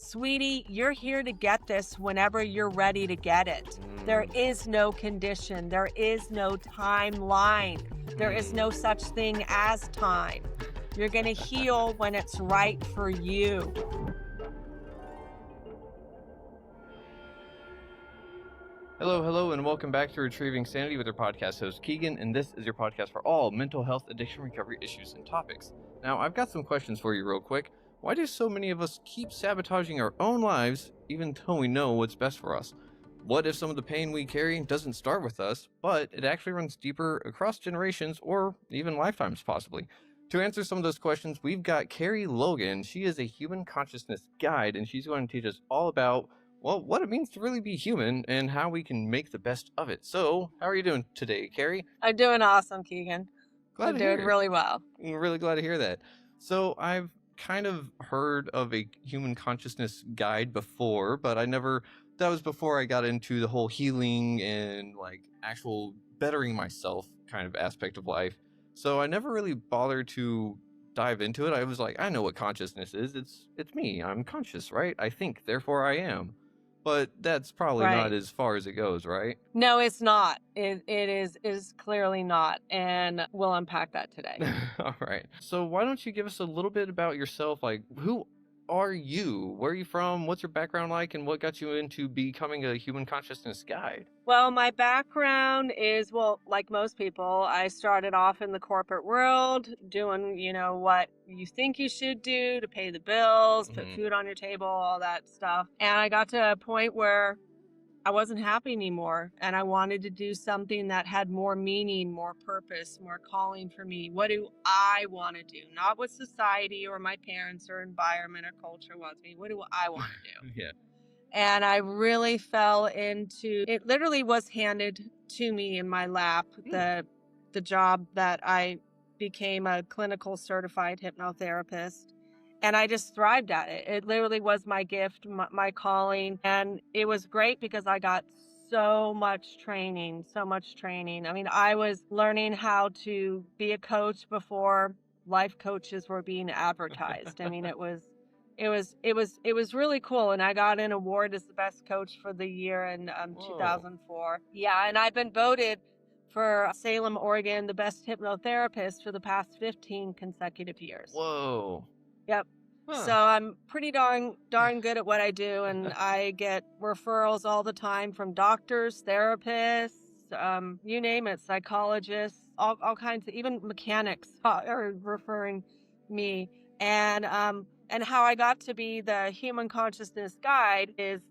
Sweetie, you're here to get this whenever you're ready to get it. There is no condition. There is no timeline. There is no such thing as time. You're going to heal when it's right for you. Hello, and welcome back to Retrieving Sanity with your podcast host, Keegan, and this is your podcast for all mental health, addiction, recovery issues, and topics. Now, I've got some questions for you real quick. Why do so many of us keep sabotaging our own lives, even though we know what's best for us? What if some of the pain we carry doesn't start with us, but it actually runs deeper across generations or even lifetimes, possibly? To answer some of those questions, we've got Kerie Logan. She is a human consciousness guide, and she's going to teach us all about what it means to really be human and how we can make the best of it. So, how are you doing today, Kerie? I'm doing awesome, Keegan. Glad I'm to doing hear. really well. I'm really glad to hear that. So, I've kind of heard of a human consciousness guide before, but that was before I got into the whole healing and like actual bettering myself kind of aspect of life. So, I never really bothered to dive into it. I was like, I know what consciousness is. It's me. I'm conscious, right? I think, therefore I am. But that's probably not Right. as far as it goes, right? No, it's not. It is clearly not. And we'll unpack that today. All right. So why don't you give us a little bit about yourself? Like, who are you? Where are you from? What's your background like? And what got you into becoming a human consciousness guide? Well, my background is, well, like most people, I started off in the corporate world doing, what you think you should do to pay the bills, put food on your table, all that stuff. And I got to a point where I wasn't happy anymore. And I wanted to do something that had more meaning, more purpose, more calling for me. What do I want to do? Not what society or my parents or environment or culture wants me. What do I want to do? Yeah. And I really fell into it. Literally was handed to me in my lap, the job that I became a clinical certified hypnotherapist. And I just thrived at it. It literally was my gift, my calling. And it was great because I got so much training. I mean, I was learning how to be a coach before life coaches were being advertised. I mean, it was really cool. And I got an award as the best coach for the year in 2004. Yeah. And I've been voted for Salem, Oregon, the best hypnotherapist for the past 15 consecutive years. Whoa. Yep. Huh. So I'm pretty darn good at what I do. And I get referrals all the time from doctors, therapists, you name it, psychologists, all kinds of, even mechanics are referring me. And how I got to be the human consciousness guide is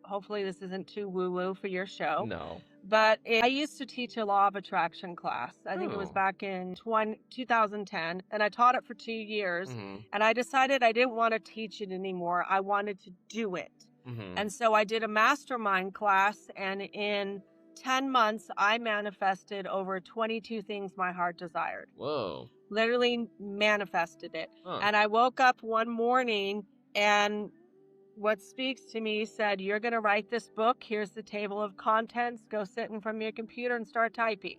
hopefully this isn't too woo-woo for your show. No. But I used to teach a law of attraction class. I think it was back in 2010. And I taught it for 2 years. And I decided I didn't want to teach it anymore. I wanted to do it. And so I did a mastermind class. And in 10 months, I manifested over 22 things my heart desired. Whoa. Literally manifested it. And I woke up one morning and what speaks to me said, you're going to write this book. Here's the table of contents. Go sit in front of your computer and start typing.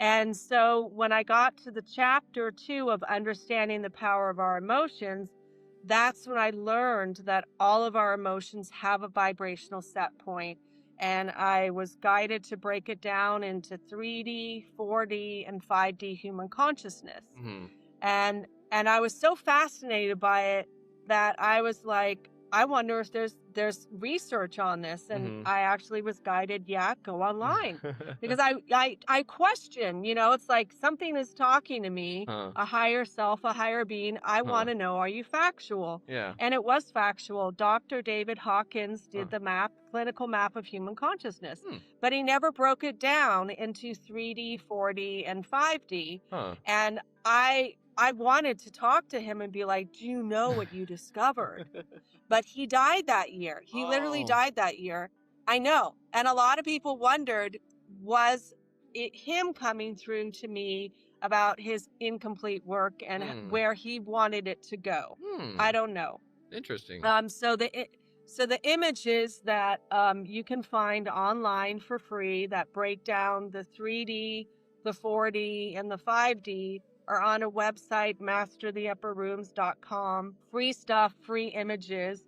And so when I got to the chapter 2 of understanding the power of our emotions, that's when I learned that all of our emotions have a vibrational set point. And I was guided to break it down into 3D, 4D, and 5D human consciousness. And I was so fascinated by it that I was like, I wonder if there's research on this. And I actually was guided, go online. Because I question, it's like something is talking to me, a higher self, a higher being. I want to know, are you factual? Yeah. And it was factual. Dr. David Hawkins did the clinical map of human consciousness. But he never broke it down into 3D, 4D, and 5D. And I wanted to talk to him and be like, do you know what you discovered? But he died that year. He literally died that year. I know. And a lot of people wondered, was it him coming through to me about his incomplete work and where he wanted it to go? I don't know. Interesting. So the images that you can find online for free that break down the 3D, the 4D, and the 5D are on a website, mastertheupperrooms.com. Free stuff, free images.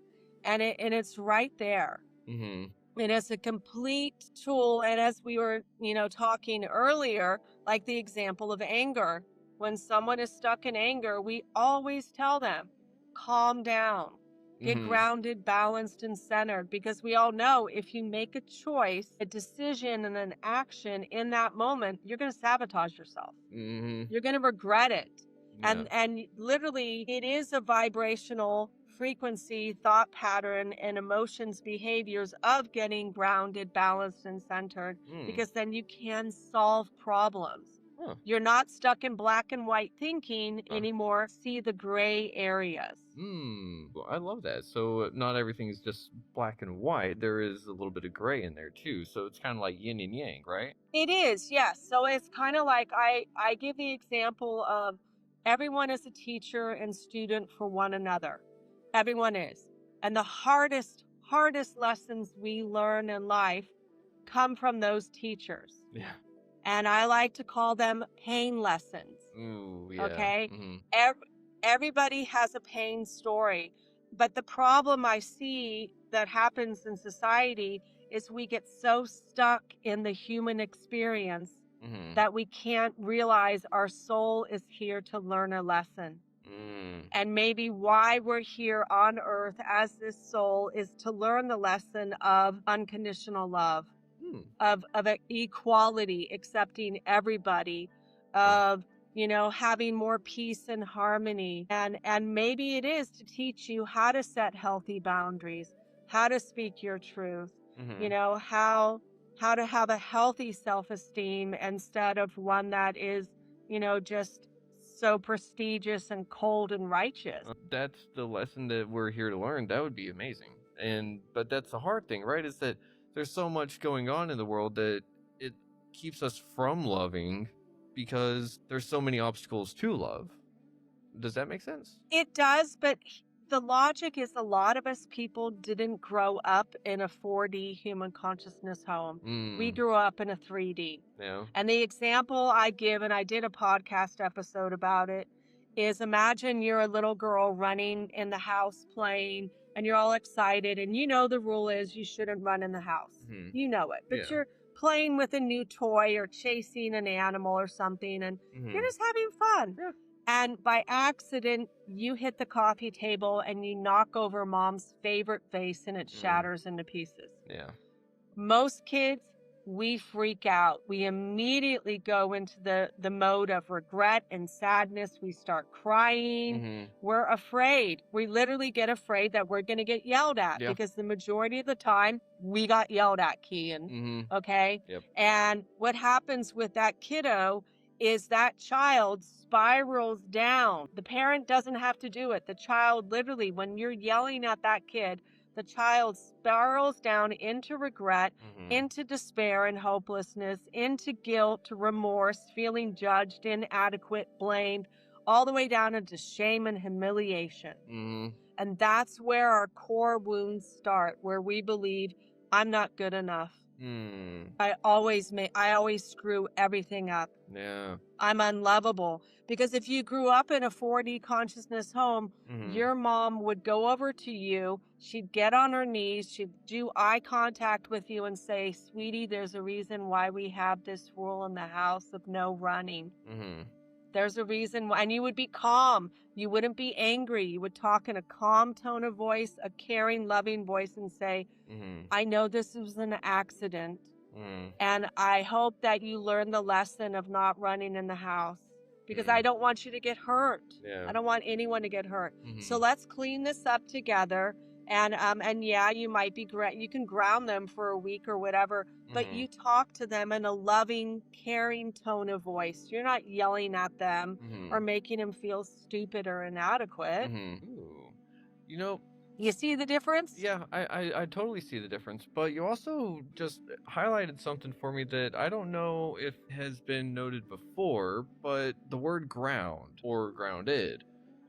and it's right there. And it's a complete tool. And as we were, talking earlier, like the example of anger, when someone is stuck in anger, we always tell them, calm down, get grounded, balanced, and centered, because we all know if you make a choice, a decision, and an action in that moment, you're going to sabotage yourself. You're going to regret it. Yeah. And literally, it is a vibrational frequency, thought pattern, and emotions, behaviors of getting grounded, balanced, and centered, because then you can solve problems. You're not stuck in black and white thinking anymore. See the gray areas. Well, I love that. So not everything is just black and white. There is a little bit of gray in there too. So it's kind of like yin and yang, right? It is, yes. So it's kind of like I give the example of everyone is a teacher and student for one another. Everyone is. And the hardest lessons we learn in life come from those teachers. Yeah. And I like to call them pain lessons. Ooh, yeah. Okay? Everybody has a pain story. But the problem I see that happens in society is we get so stuck in the human experience that we can't realize our soul is here to learn a lesson. And maybe why we're here on earth as this soul is to learn the lesson of unconditional love, of equality, accepting everybody, of having more peace and harmony. And maybe it is to teach you how to set healthy boundaries, how to speak your truth, how to have a healthy self-esteem instead of one that is, just so prestigious and cold and righteous. That's the lesson that we're here to learn. That would be amazing. But that's the hard thing, right? Is that there's so much going on in the world that it keeps us from loving because there's so many obstacles to love. Does that make sense? It does, but the logic is a lot of us people didn't grow up in a 4D human consciousness home. We grew up in a 3D. Yeah. And the example I give, and I did a podcast episode about it, is imagine you're a little girl running in the house playing, and you're all excited, and the rule is you shouldn't run in the house. You know it, but you're playing with a new toy or chasing an animal or something, and you're just having fun. Yeah. And by accident, you hit the coffee table and you knock over mom's favorite vase and it shatters into pieces. Yeah. Most kids, we freak out. We immediately go into the mode of regret and sadness. We start crying. We're afraid. We literally get afraid that we're going to get yelled at because the majority of the time we got yelled at, Keegan. Okay? Yep. And what happens with that kiddo is that child spirals down. The parent doesn't have to do it. The child literally, when you're yelling at that kid, the child spirals down into regret, into despair and hopelessness, into guilt, remorse, feeling judged, inadequate, blamed, all the way down into shame and humiliation. And that's where our core wounds start, where we believe, I'm not good enough. I always screw everything up. Yeah. I'm unlovable. Because if you grew up in a 4D consciousness home, your mom would go over to you, she'd get on her knees, she'd do eye contact with you and say, sweetie, there's a reason why we have this rule in the house of no running. There's a reason why, and you would be calm. You wouldn't be angry. You would talk in a calm tone of voice, a caring, loving voice, and say, I know this was an accident, and I hope that you learn the lesson of not running in the house, because I don't want you to get hurt. Yeah. I don't want anyone to get hurt. So let's clean this up together. And yeah, you might be you can ground them for a week or whatever, but you talk to them in a loving, caring tone of voice. You're not yelling at them or making them feel stupid or inadequate. Ooh. You see the difference? Yeah, I totally see the difference. But you also just highlighted something for me that I don't know if has been noted before, but the word ground or grounded.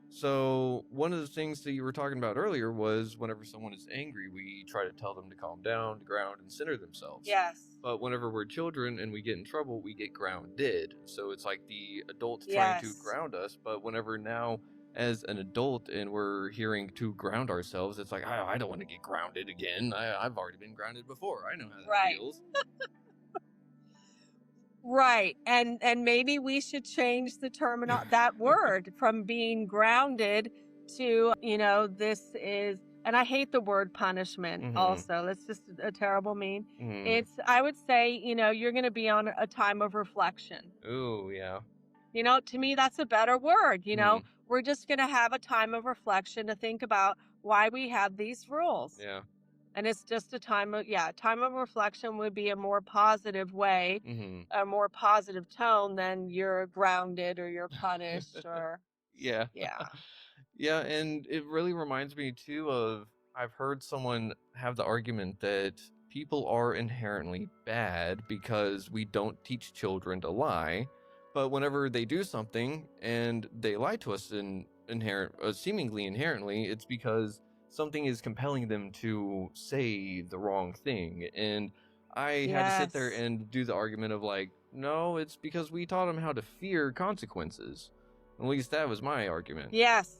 So one of the things that you were talking about earlier was whenever someone is angry, we try to tell them to calm down, to ground, and center themselves. Yes. But whenever we're children and we get in trouble, we get grounded. So it's like the adults trying to ground us. But whenever now as an adult and we're hearing to ground ourselves, it's like, I don't want to get grounded again. I've already been grounded before. I know how that feels. Right. And maybe we should change the that word from being grounded to, this is, and I hate the word punishment also. That's just a terrible mean. I would say, you're going to be on a time of reflection. Ooh, yeah. To me, that's a better word. We're just going to have a time of reflection to think about why we have these rules. Yeah. And it's just a time of reflection would be a more positive way, a more positive tone than you're grounded or you're punished or. Yeah. Yeah. And it really reminds me too of, I've heard someone have the argument that people are inherently bad because we don't teach children to lie. But whenever they do something and they lie to us seemingly inherently, it's because something is compelling them to say the wrong thing. And I had to sit there and do the argument of like, no, it's because we taught them how to fear consequences. At least that was my argument. Yes.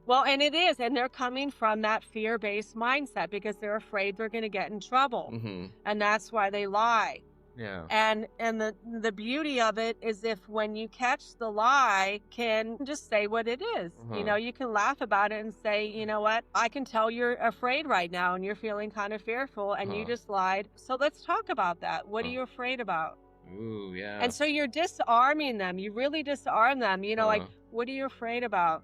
Well, and it is. And they're coming from that fear-based mindset because they're afraid they're going to get in trouble. And that's why they lie. Yeah. And the beauty of it is if when you catch the lie, can just say what it is. You can laugh about it and say, you know what, I can tell you're afraid right now and you're feeling kind of fearful and you just lied. So let's talk about that. What are you afraid about? Ooh, yeah. And so you're disarming them. You really disarm them. Like, what are you afraid about?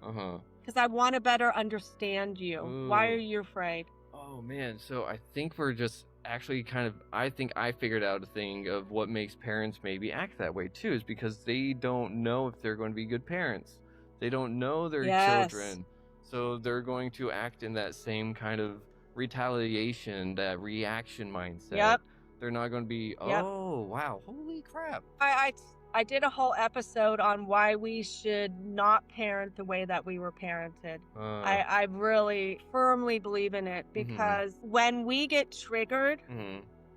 Because I want to better understand you. Ooh. Why are you afraid? Oh, man. So I think we're just actually I think I figured out a thing of what makes parents maybe act that way too, is because they don't know if they're going to be good parents. They don't know their children. So they're going to act in that same kind of retaliation, that reaction mindset. Yep. They're not going to be, oh, wow, holy crap. I did a whole episode on why we should not parent the way that we were parented. I really firmly believe in it because when we get triggered,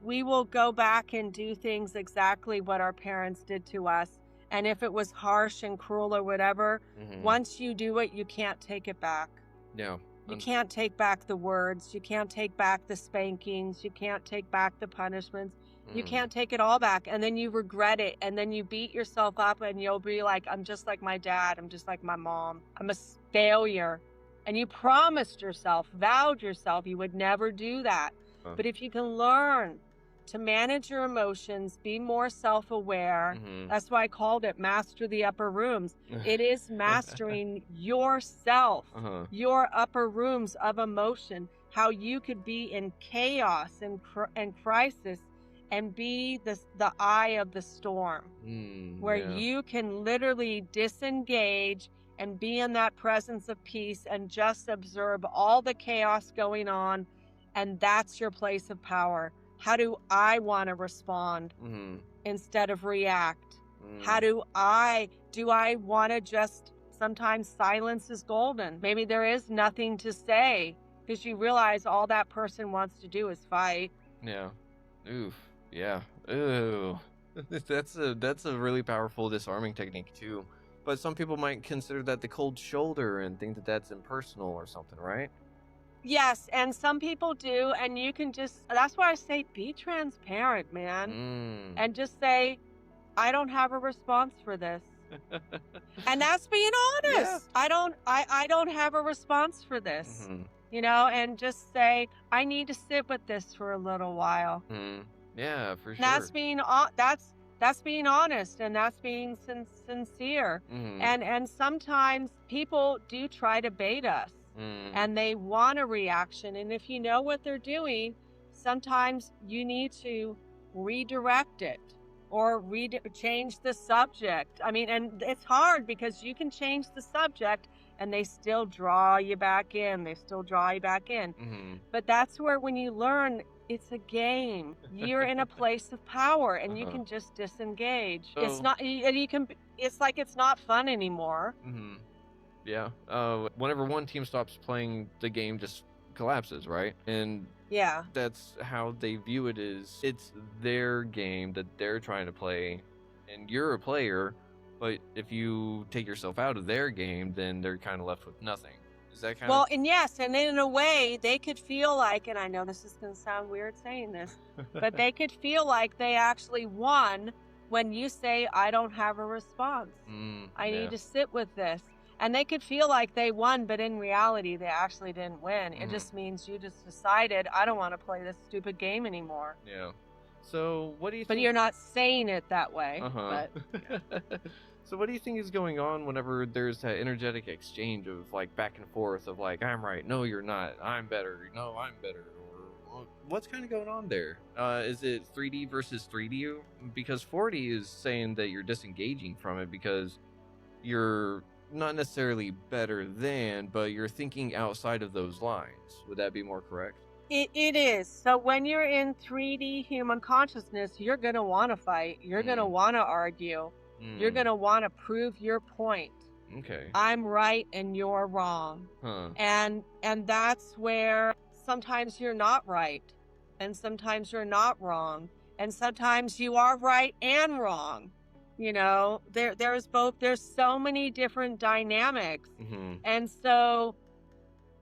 we will go back and do things exactly what our parents did to us. And if it was harsh and cruel or whatever, once you do it, you can't take it back. Yeah. You can't take back the words. You can't take back the spankings. You can't take back the punishments. You can't take it all back. And then you regret it. And then you beat yourself up and you'll be like, I'm just like my dad. I'm just like my mom. I'm a failure. And you promised yourself, vowed yourself you would never do that. But if you can learn to manage your emotions, be more self-aware. That's why I called it Master the Upper Rooms. It is mastering yourself, your upper rooms of emotion, how you could be in chaos and crisis and be the eye of the storm, where you can literally disengage and be in that presence of peace and just observe all the chaos going on. And that's your place of power. How do I want to respond instead of react? How do I want to just, sometimes silence is golden. Maybe there is nothing to say because you realize all that person wants to do is fight. Yeah. Oof. Yeah. Ooh. That's a really powerful disarming technique too. But some people might consider that the cold shoulder and think that that's impersonal or something, right? Yes, and some people do, and you can that's why I say be transparent, man. And just say, I don't have a response for this. And that's being honest. Yeah. I don't have a response for this. And just say, I need to sit with this for a little while. Yeah, for sure. That's being honest, and that's being sincere. And sometimes people do try to bait us. And they want a reaction. And if you know what they're doing, sometimes you need to redirect it or change the subject. I mean, and it's hard because you can change the subject and they still draw you back in. But that's where, when you learn, it's a game. You're in a place of power and you can just disengage. It's not, it's like it's not fun anymore. Yeah. Whenever one team stops playing, the game just collapses, right? And that's how they view it, is it's their game that they're trying to play and you're a player, But if you take yourself out of their game, then they're kind of left with nothing. Is that kind Well, and yes, and in a way, they could feel like, and I know this is going to sound weird saying this, but they could feel like they actually won when you say, I don't have a response. I need to sit with this. And they could feel like they won, but in reality, they actually didn't win. It just means you just decided, I don't want to play this stupid game anymore. Yeah. So what do you think? But you're not saying it that way. But yeah. So what do you think is going on whenever there's that energetic exchange of like back and forth of like, I'm right, no, you're not, I'm better, no, I'm better, or what's kind of going on there? Is it 3D versus 3D? Because 4D is saying that you're disengaging from it because you're not necessarily better than, but you're thinking outside of those lines. Would that be more correct? It is. So when you're in 3D human consciousness, you're going to want to fight. You're going to want to argue. You're going to want to prove your point. Okay. I'm right and you're wrong. And that's where sometimes you're not right. And sometimes you're not wrong. And sometimes you are right and wrong. You know, there's so many different dynamics. And so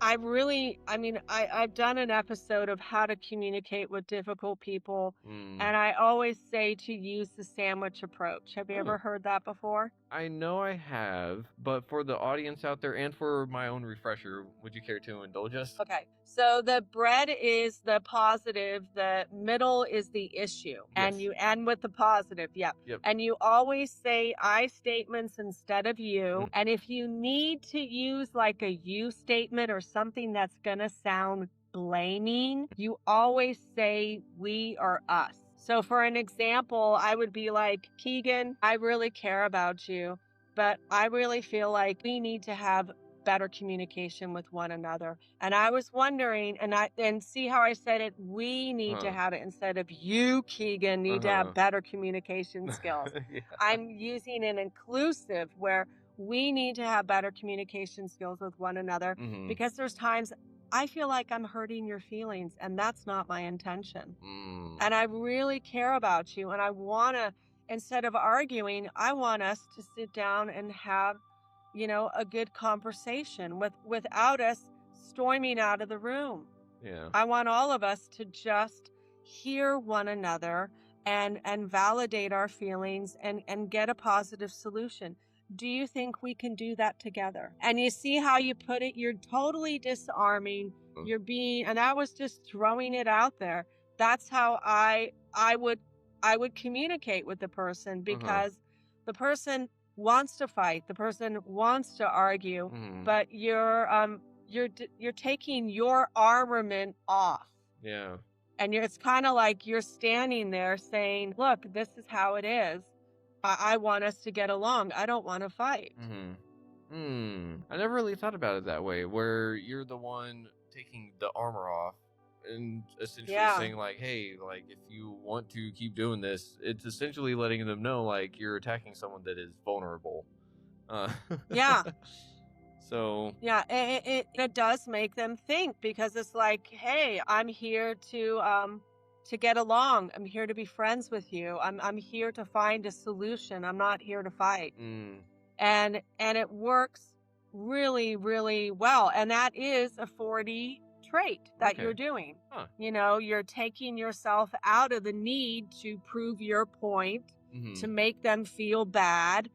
I've done an episode of how to communicate with difficult people, and I always say to use the sandwich approach. Have you ever heard that before? I know I have, but for the audience out there and for my own refresher, would you care to indulge us? Okay. So the bread is the positive, the middle is the issue, and you end with the positive. Yep. And you always say I statements instead of you. And if you need to use like a you statement or something that's going to sound blaming, you always say we or us. So for an example, I would be like, Keegan, I really care about you, but I really feel like we need to have better communication with one another. And I was wondering, and see how I said it, we need to have it instead of you, Keegan, need to have better communication skills. I'm using an inclusive where we need to have better communication skills with one another because there's times I feel like I'm hurting your feelings, and that's not my intention. And I really care about you, and I want to, instead of arguing, I want us to sit down and have, you know, a good conversation without us storming out of the room. I want all of us to just hear one another and validate our feelings and get a positive solution. Do you think we can do that together? And you see how you put it? You're totally disarming. You're being, and I was just throwing it out there. That's how I would communicate with the person, because the person wants to fight, the person wants to argue, but you're taking your armament off. And it's kind of like you're standing there saying, look, this is how it is. I want us to get along. I don't want to fight. I never really thought about it that way, where you're the one taking the armor off and essentially saying like, hey, like if you want to keep doing this, it's essentially letting them know like you're attacking someone that is vulnerable. So yeah, it does make them think, because it's like, hey, I'm here to get along. I'm here to be friends with you. I'm here to find a solution. I'm not here to fight. And it works really, really well. And that is a 4D trait that you're doing. You know, you're taking yourself out of the need to prove your point, to make them feel bad,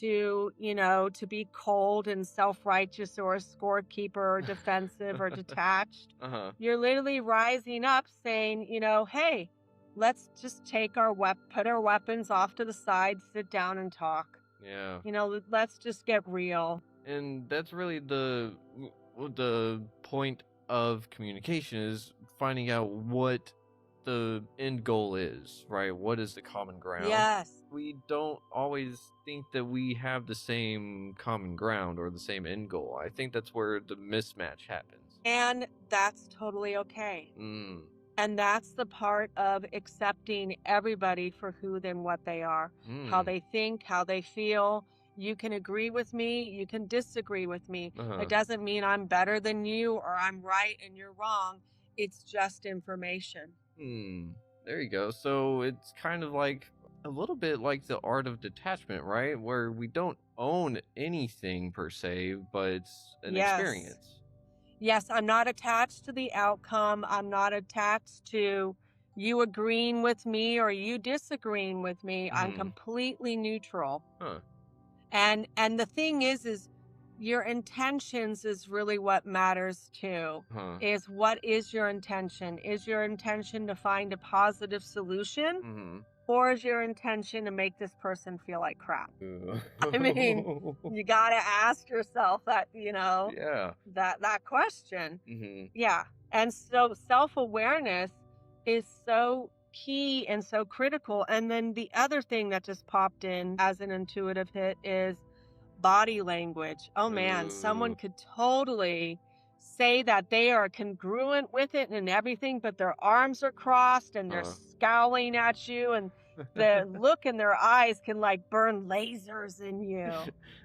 to, you know, to be cold and self-righteous or a scorekeeper or defensive or detached. You're literally rising up saying, you know, hey, let's just put our weapons off to the side, sit down and talk. You know, let's just get real. And that's really the point of communication, is finding out what the end goal is, right? What is the common ground? Yes. We don't always think that we have the same common ground or the same end goal. I think that's where the mismatch happens. And that's totally okay. And that's the part of accepting everybody for who and what they are, how they think, how they feel. You can agree with me, you can disagree with me. It doesn't mean I'm better than you or I'm right and you're wrong. It's just information. There you go. So it's kind of like a little bit like the art of detachment, right? Where we don't own anything per se, but it's an Yes. experience. Yes, I'm not attached to the outcome. I'm not attached to you agreeing with me or you disagreeing with me. I'm completely neutral. Huh. And the thing is your intentions is really what matters too. Huh. Is what is your intention? Is your intention to find a positive solution? Or is your intention to make this person feel like crap? I mean, you got to ask yourself that, Yeah. that question. Mm-hmm. Yeah. And so self-awareness is so key and so critical. And then the other thing that just popped in as an intuitive hit is body language. Oh man, someone Ooh. could totally say that they are congruent with it and everything, but their arms are crossed and they're scowling at you, and the look in their eyes can like burn lasers in you.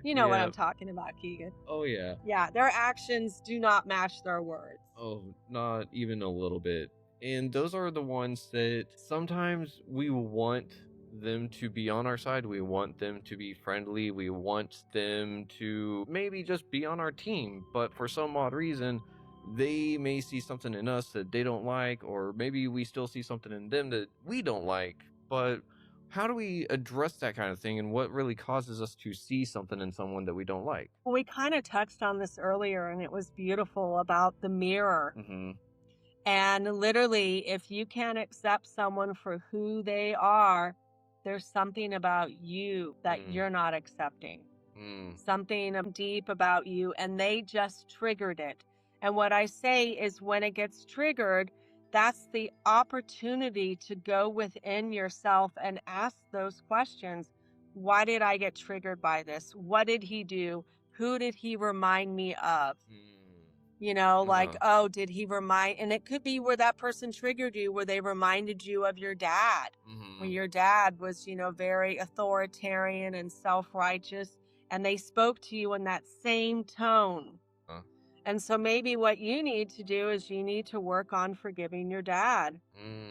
You know what Yeah. I'm talking about, Keegan. Oh, yeah. Yeah, their actions do not match their words. Oh, not even a little bit. And those are the ones that sometimes we want them to be on our side. We want them to be friendly. We want them to maybe just be on our team. But for some odd reason, they may see something in us that they don't like, or maybe we still see something in them that we don't like. But how do we address that kind of thing, and what really causes us to see something in someone that we don't like? Well, we kind of touched on this earlier, and it was beautiful about the mirror. Mm-hmm. And literally, if you can't accept someone for who they are, there's something about you that you're not accepting. Something deep about you, and they just triggered it. And what I say is, when it gets triggered, that's the opportunity to go within yourself and ask those questions. Why did I get triggered by this? What did he do? Who did he remind me of? Like, oh, did he remind, and it could be where that person triggered you, where they reminded you of your dad, when your dad was, very authoritarian and self-righteous, and they spoke to you in that same tone. And so maybe what you need to do is you need to work on forgiving your dad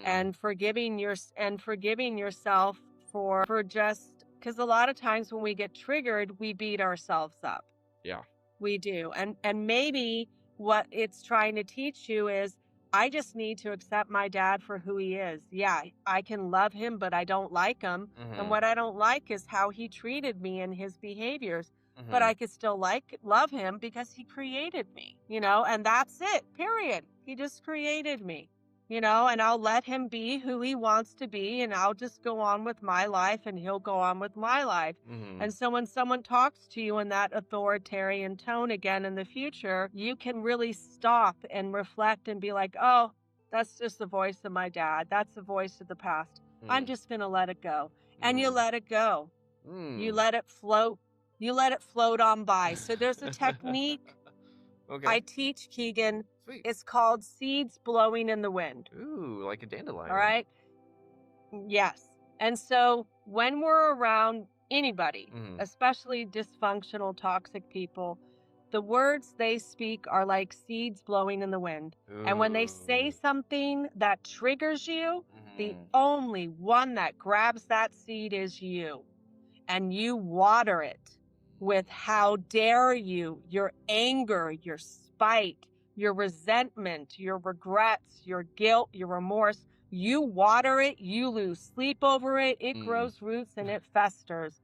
and forgiving yourself for just, because a lot of times when we get triggered, we beat ourselves up. Yeah. We do. And maybe what it's trying to teach you is, I just need to accept my dad for who he is. Yeah, I can love him, but I don't like him. And what I don't like is how he treated me and his behaviors. But I could still love him because he created me, and that's it, period. He just created me, and I'll let him be who he wants to be, and I'll just go on with my life and he'll go on with my life. And so when someone talks to you in that authoritarian tone again in the future, you can really stop and reflect and be like, oh, that's just the voice of my dad. That's the voice of the past. I'm just going to let it go. And you let it go. You let it float. You let it float on by. So there's a technique I teach, Keegan. Sweet. It's called seeds blowing in the wind. Ooh, like a dandelion. All right? Yes. And so when we're around anybody, especially dysfunctional, toxic people, the words they speak are like seeds blowing in the wind. And when they say something that triggers you, the only one that grabs that seed is you. And you water it with how dare you, your anger, your spite, your resentment, your regrets, your guilt, your remorse. You water it, you lose sleep over it, it grows roots and it festers.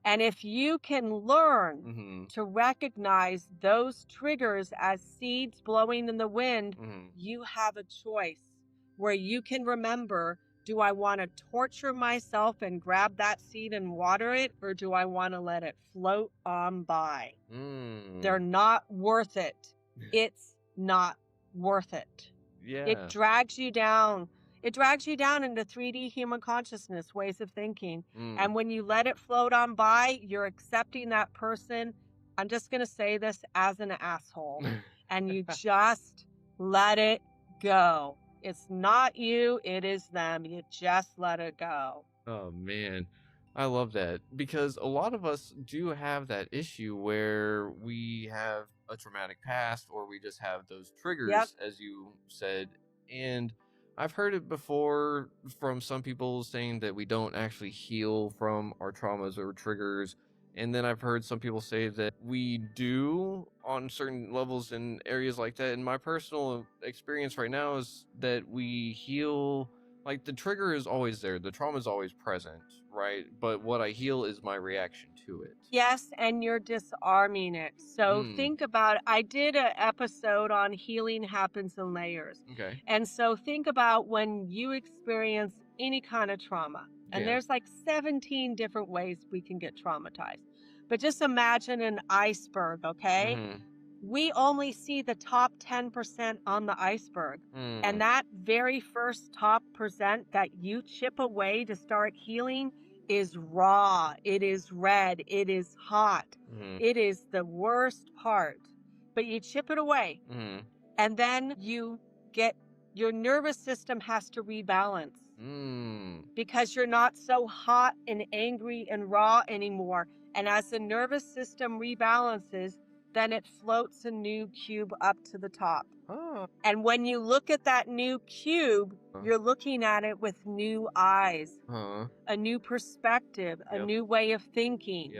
And if you can learn to recognize those triggers as seeds blowing in the wind, you have a choice where you can remember, do I want to torture myself and grab that seed and water it, or do I want to let it float on by? They're not worth it. It's not worth it. Yeah. It drags you down. It drags you down into 3D human consciousness ways of thinking. And when you let it float on by, you're accepting that person, I'm just going to say this, as an asshole. And you just let it go. It's not you, it is them. You just let it go. Oh, man. I love that, because a lot of us do have that issue where we have a traumatic past, or we just have those triggers, as you said. And I've heard it before from some people saying that we don't actually heal from our traumas or triggers. And then I've heard some people say that we do on certain levels in areas like that. And my personal experience right now is that we heal, like the trigger is always there, the trauma is always present, right? But what I heal is my reaction to it. Yes, and you're disarming it. So think about, I did an episode on healing happens in layers. Okay. And so think about when you experience any kind of trauma. And Yeah. there's like 17 different ways we can get traumatized. But just imagine an iceberg, okay? We only see the top 10% on the iceberg. And that very first top percent that you chip away to start healing is raw. It is red. It is hot. It is the worst part. But you chip it away. And then you get, your nervous system has to rebalance. Because you're not so hot and angry and raw anymore. And as the nervous system rebalances, then it floats a new cube up to the top. And when you look at that new cube, you're looking at it with new eyes, a new perspective, a new way of thinking.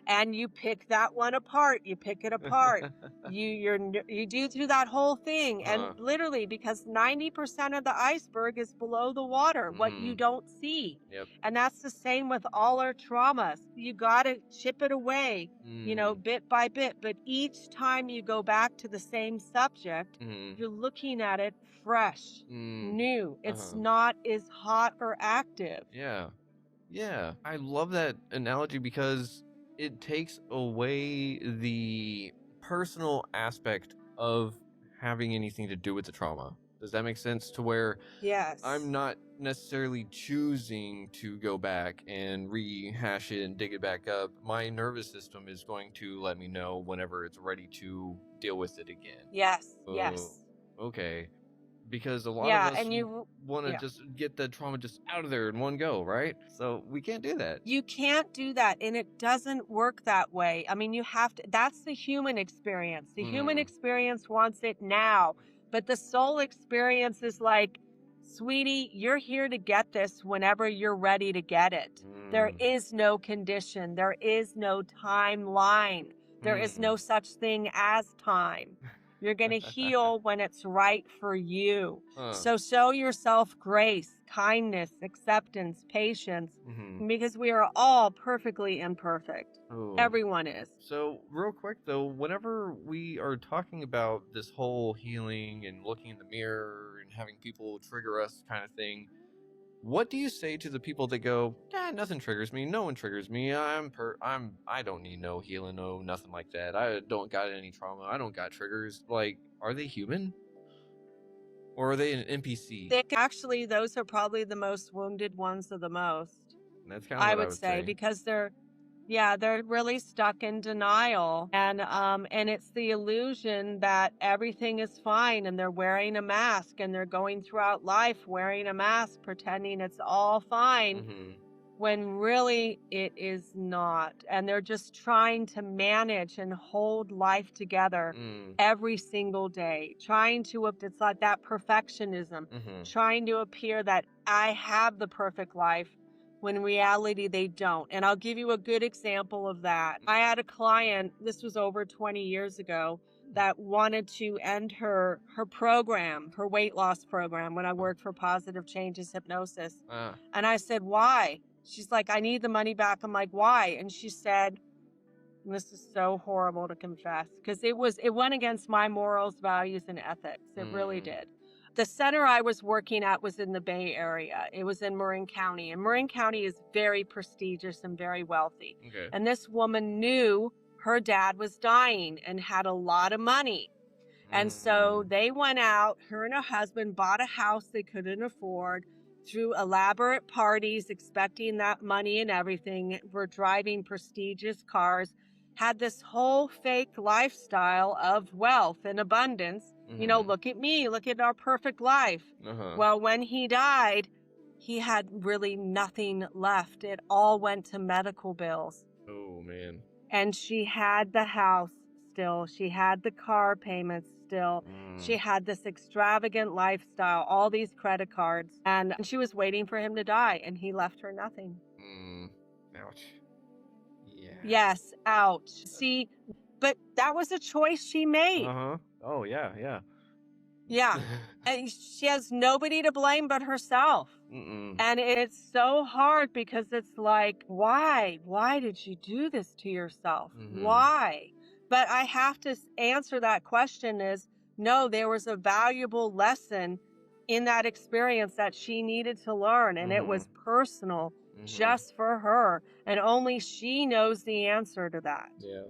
And you pick that one apart. You pick it apart. you do through that whole thing. And literally, because 90% of the iceberg is below the water, what you don't see. And that's the same with all our traumas. You got to chip it away, bit by bit. But each time you go back to the same subject, you're looking at it fresh, new. It's not as hot or active. Yeah, I love that analogy because it takes away the personal aspect of having anything to do with the trauma. Does that make sense? To where Yes, I'm not necessarily choosing to go back and rehash it and dig it back up. My nervous system is going to let me know whenever it's ready to deal with it again. Yes. Okay. Because a lot Yeah, of us and you want to just get the trauma just out of there in one go, right? So we can't do that. You can't do that, and it doesn't work that way. I mean, you have to, that's the human experience. The human experience wants it now, but the soul experience is like, sweetie, you're here to get this whenever you're ready to get it. There is no condition. There is no timeline. There is no such thing as time. You're going to heal when it's right for you. So show yourself grace, kindness, acceptance, patience, because we are all perfectly imperfect. Everyone is. So real quick though, whenever we are talking about this whole healing and looking in the mirror and having people trigger us kind of thing, what do you say to the people that go, nothing triggers me, no one triggers me, I don't need no healing, no nothing like that, I don't got any trauma, I don't got triggers? Like, are they human? Or are they an NPC? Actually, those are probably the most wounded ones of the most. That's kind of what I would say. Because they're really stuck in denial, and it's the illusion that everything is fine, and they're wearing a mask, and they're going throughout life wearing a mask, pretending it's all fine, when really it is not. And they're just trying to manage and hold life together every single day, trying to, it's like that perfectionism, trying to appear that I have the perfect life, when in reality they don't. And I'll give you a good example of that. I had a client, this was over 20 years ago, that wanted to end her program, her weight loss program, when I worked for Positive Changes Hypnosis. And I said, why? She's like, I need the money back. I'm like, why? And she said, and this is so horrible to confess, because it went against my morals, values, and ethics. It really did. The center I was working at was in the Bay Area. It was in Marin County. And Marin County is very prestigious and very wealthy. And this woman knew her dad was dying and had a lot of money. And so they went out, her and her husband bought a house they couldn't afford, threw elaborate parties, expecting that money and everything, were driving prestigious cars, had this whole fake lifestyle of wealth and abundance. Look at me, look at our perfect life. Well, when he died, he had really nothing left. It all went to medical bills. Oh, man. And she had the house still. She had the car payments still. She had this extravagant lifestyle, all these credit cards, and she was waiting for him to die, and he left her nothing. Ouch. Yeah. Yes, ouch. See, but that was a choice she made. Oh, yeah. Yeah. And she has nobody to blame but herself. And it's so hard because it's like, why? Why did you do this to yourself? Why? But I have to answer that question is, no, there was a valuable lesson in that experience that she needed to learn. And it was personal just for her. And only she knows the answer to that. Yeah.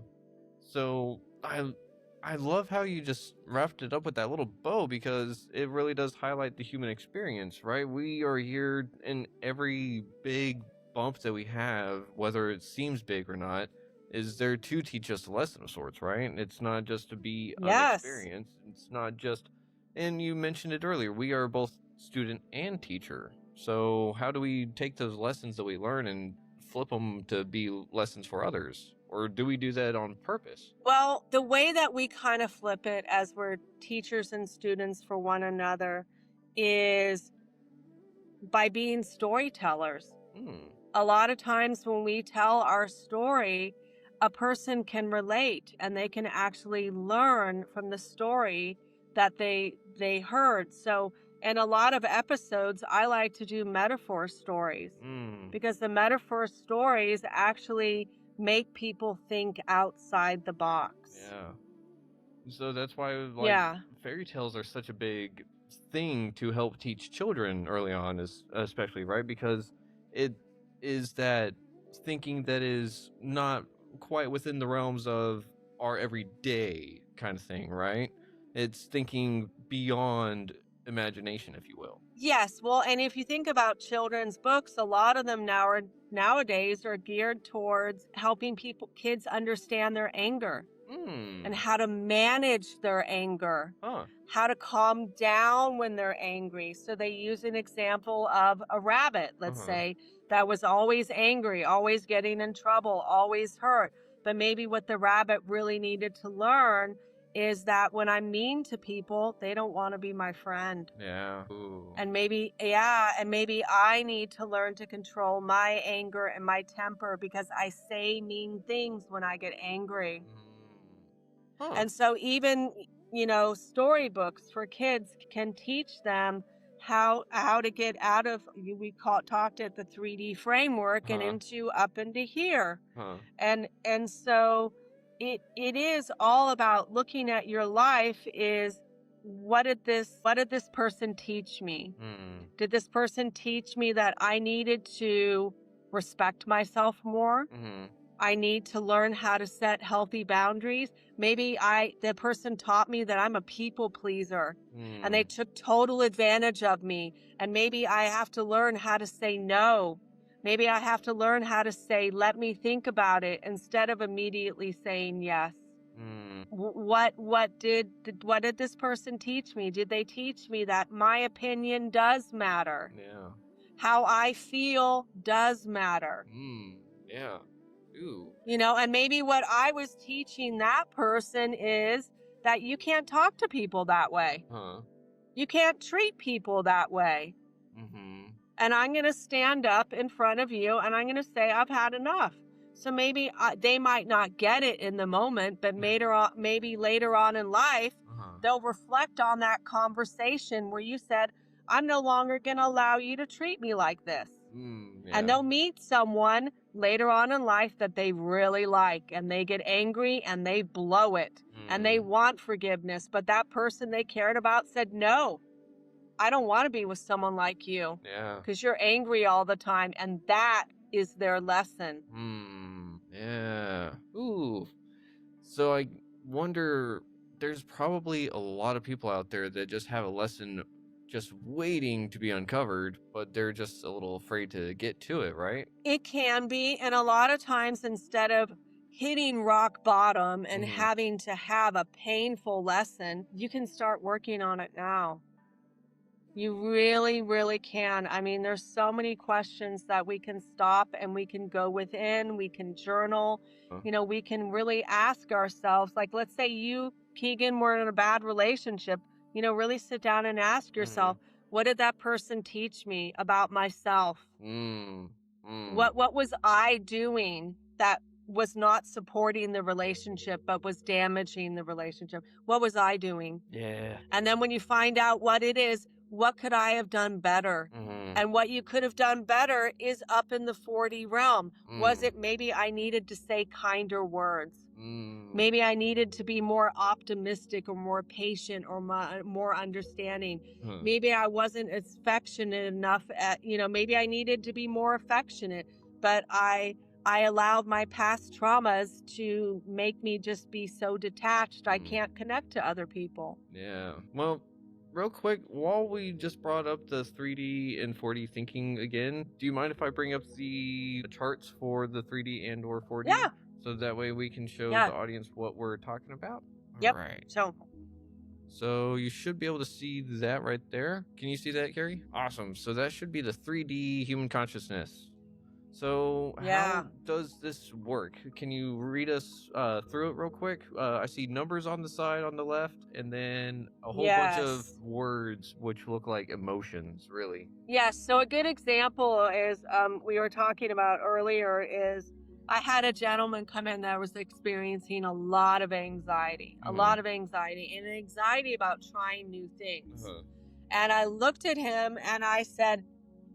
So I love how you just wrapped it up with that little bow, because it really does highlight the human experience, right? We are here in every big bump that we have, whether it seems big or not, is there to teach us a lesson of sorts, right? It's not just to be unexperienced. It's not just, and you mentioned it earlier, we are both student and teacher. So how do we take those lessons that we learn and flip them to be lessons for others? Or do we do that on purpose? Well, the way that we kind of flip it as we're teachers and students for one another is by being storytellers. A lot of times when we tell our story, a person can relate and they can actually learn from the story that they heard. So in a lot of episodes, I like to do metaphor stories because the metaphor stories actually make people think outside the box. Yeah. So that's why fairy tales are such a big thing to help teach children early on, especially, right? Because it is that thinking that is not quite within the realms of our everyday kind of thing, right? It's thinking beyond imagination, if you will. Yes, well, and if you think about children's books, a lot of them nowadays are geared towards helping kids understand their anger and how to manage their anger, how to calm down when they're angry. So they use an example of a rabbit, let's say, that was always angry, always getting in trouble, always hurt. But maybe what the rabbit really needed to learn is that when I'm mean to people, they don't want to be my friend. Yeah. Ooh. And maybe I need to learn to control my anger and my temper because I say mean things when I get angry. And so even, storybooks for kids can teach them how to get out of, talked at the 3D framework and up into here. And so it is all about looking at your life is, what did this person teach me? Did this person teach me that I needed to respect myself more? I need to learn how to set healthy boundaries. Maybe the person taught me that I'm a people pleaser and they took total advantage of me. And maybe I have to learn how to say no. Maybe I have to learn how to say, let me think about it, instead of immediately saying yes. What did this person teach me? Did they teach me that my opinion does matter? Yeah. How I feel does matter. Yeah. Ooh. And maybe what I was teaching that person is that you can't talk to people that way. You can't treat people that way. And I'm going to stand up in front of you and I'm going to say, I've had enough. So maybe they might not get it in the moment, but maybe later on in life, they'll reflect on that conversation where you said, I'm no longer going to allow you to treat me like this. And they'll meet someone later on in life that they really like, and they get angry and they blow it and they want forgiveness. But that person they cared about said, no, I don't want to be with someone like you because you're angry all the time. And that is their lesson. Yeah. Ooh. So I wonder, there's probably a lot of people out there that just have a lesson just waiting to be uncovered, but they're just a little afraid to get to it, right? It can be. And a lot of times, instead of hitting rock bottom and having to have a painful lesson, you can start working on it now. You really, really can. I mean, there's so many questions that we can stop and we can go within, we can journal. We can really ask ourselves, like, let's say you Keegan, we're in a bad relationship, really sit down and ask yourself, what did that person teach me about myself? What was I doing that was not supporting the relationship, but was damaging the relationship? What was I doing? Yeah. And then when you find out what it is, what could I have done better? And what you could have done better is up in the 40 realm. Was it maybe I needed to say kinder words? Maybe I needed to be more optimistic or more patient or more understanding. Maybe I wasn't affectionate enough maybe I needed to be more affectionate, but I allowed my past traumas to make me just be so detached I can't connect to other people. Yeah. Well, real quick, while we just brought up the 3D and 4D thinking again, do you mind if I bring up the charts for the 3D and or 4D? Yeah. So that way we can show Yeah. the audience what we're talking about? Yep. All right. So you should be able to see that right there. Can you see that, Kerie? Awesome. So that should be the 3D human consciousness. So how does this work? Can you read us through it real quick? I see numbers on the side on the left, and then a whole bunch of words which look like emotions, really. Yes. So a good example is we were talking about earlier is I had a gentleman come in that was experiencing a lot of anxiety, and anxiety about trying new things. And I looked at him and I said,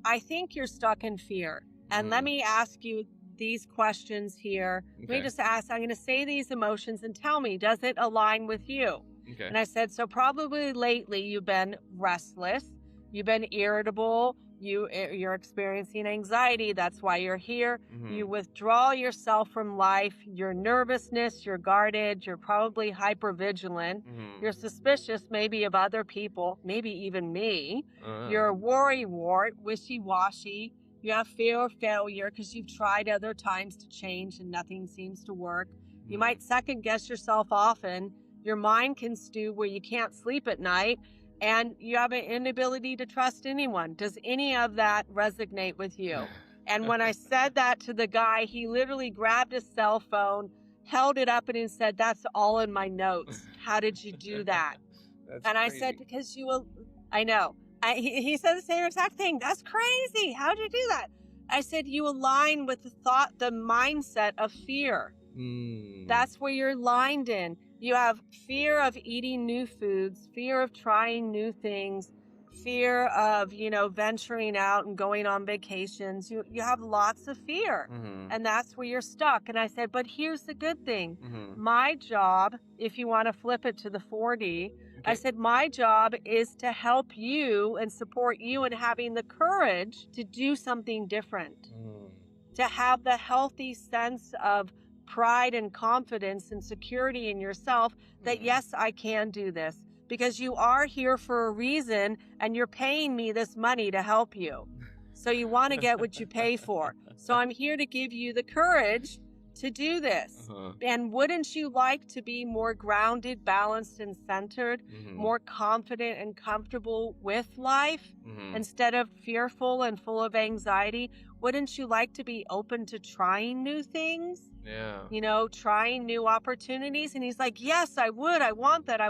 I think you're stuck in fear. And let me ask you these questions here. Let me just ask, I'm going to say these emotions and tell me, does it align with you? And I said, so probably lately you've been restless, you've been irritable, you're experiencing anxiety. That's why you're here. You withdraw yourself from life. Your nervousness, you're guarded. You're probably hypervigilant. You're suspicious maybe of other people, maybe even me. You're a worrywart, wishy-washy. You have fear of failure because you've tried other times to change and nothing seems to work. You might second guess yourself often. Your mind can stew where you can't sleep at night. And you have an inability to trust anyone. Does any of that resonate with you? And when I said that to the guy, he literally grabbed his cell phone, held it up, and he said, that's all in my notes. How did you do that? And I said, because I know. He said the same exact thing. That's crazy. How'd you do that? I said, you align with the mindset of fear. That's where you're aligned in. You have fear of eating new foods, fear of trying new things, fear of, venturing out and going on vacations. You have lots of fear, and that's where you're stuck. And I said, but here's the good thing. My job, if you want to flip it to the 4D, I said, my job is to help you and support you in having the courage to do something different, to have the healthy sense of pride and confidence and security in yourself that, yes, I can do this because you are here for a reason and you're paying me this money to help you. So you want to get what you pay for. So I'm here to give you the courage to do this. And wouldn't you like to be more grounded, balanced, and centered, more confident and comfortable with life instead of fearful and full of anxiety? Wouldn't you like to be open to trying new things? Trying new opportunities? And he's like, yes, I would. I want that.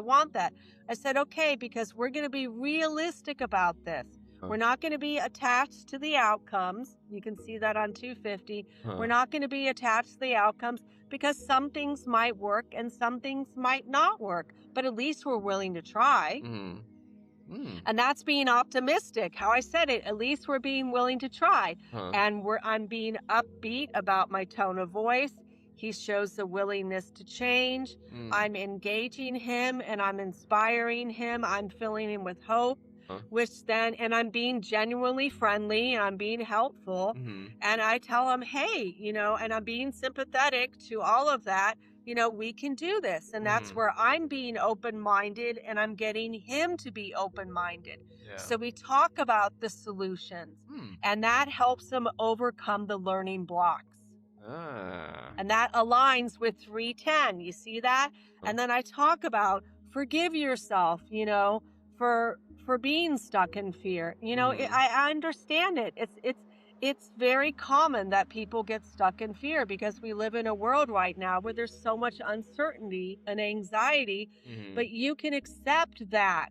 I said, okay, because we're going to be realistic about this. We're not going to be attached to the outcomes. You can see that on 250. We're not going to be attached to the outcomes because some things might work and some things might not work. But at least we're willing to try. And that's being optimistic. How I said it, at least we're being willing to try. And I'm being upbeat about my tone of voice. He shows the willingness to change. I'm engaging him and I'm inspiring him. I'm filling him with hope. And I'm being genuinely friendly and I'm being helpful. And I tell him, hey, and I'm being sympathetic to all of that. We can do this. And that's where I'm being open-minded and I'm getting him to be open-minded. So we talk about the solutions and that helps him overcome the learning blocks. And that aligns with 310. You see that? And then I talk about forgive yourself, for being stuck in fear. I understand it. it's very common that people get stuck in fear because we live in a world right now where there's so much uncertainty and anxiety, but you can accept that.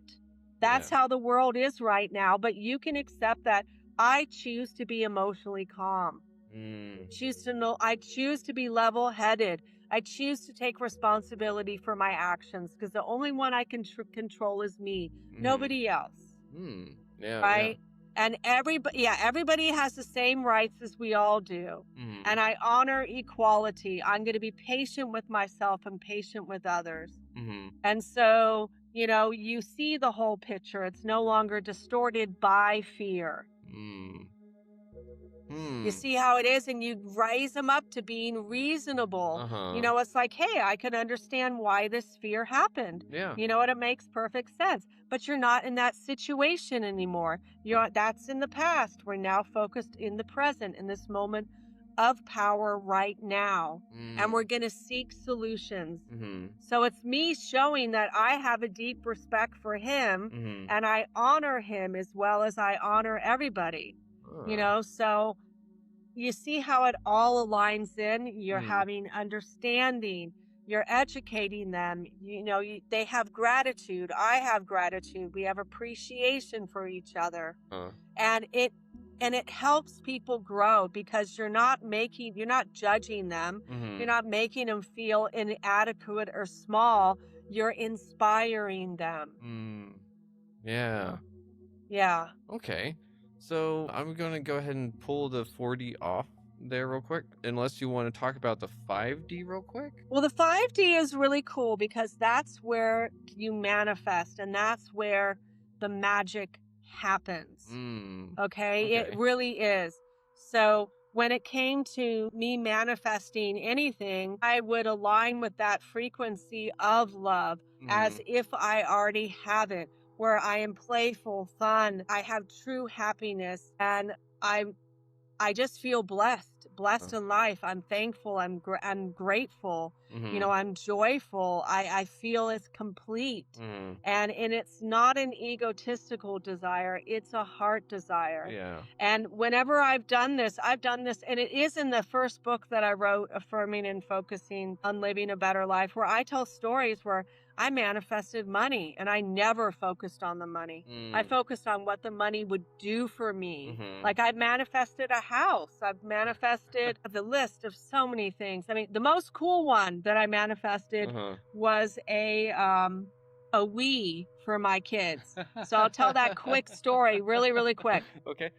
That's how the world is right now, but you can accept that I choose to be emotionally calm. I choose to be level-headed. I choose to take responsibility for my actions because the only one I can control is me, nobody else. Yeah. Right? And everybody has the same rights as we all do. And I honor equality. I'm going to be patient with myself and patient with others. And so, you see the whole picture. It's no longer distorted by fear. You see how it is, and you raise them up to being reasonable. It's like, hey, I can understand why this fear happened. Yeah. You know what? It makes perfect sense. But you're not in that situation anymore. That's in the past. We're now focused in the present, in this moment of power right now. And we're going to seek solutions. So it's me showing that I have a deep respect for him, and I honor him as well as I honor everybody. So you see how it all aligns in. You're having understanding. You're educating them. They have gratitude. I have gratitude. We have appreciation for each other. And it helps people grow because you're not judging them. You're not making them feel inadequate or small. You're inspiring them. Yeah. Yeah. Okay. So I'm going to go ahead and pull the 4D off there real quick, unless you want to talk about the 5D real quick. Well, the 5D is really cool because that's where you manifest and that's where the magic happens. Okay? It really is. So when it came to me manifesting anything, I would align with that frequency of love as if I already have it, where I am playful, fun, I have true happiness, and I just feel blessed in life. I'm thankful. I'm grateful. I'm joyful. I feel it's complete. And it's not an egotistical desire. It's a heart desire. Yeah. And whenever I've done this, and it is in the first book that I wrote, Affirming and Focusing on Living a Better Life, where I tell stories where I manifested money and I never focused on the money. I focused on what the money would do for me. Like I've manifested a house. I've manifested the list of so many things. I mean, the most cool one that I manifested was a Wii for my kids. So I'll tell that quick story really, really quick. Okay.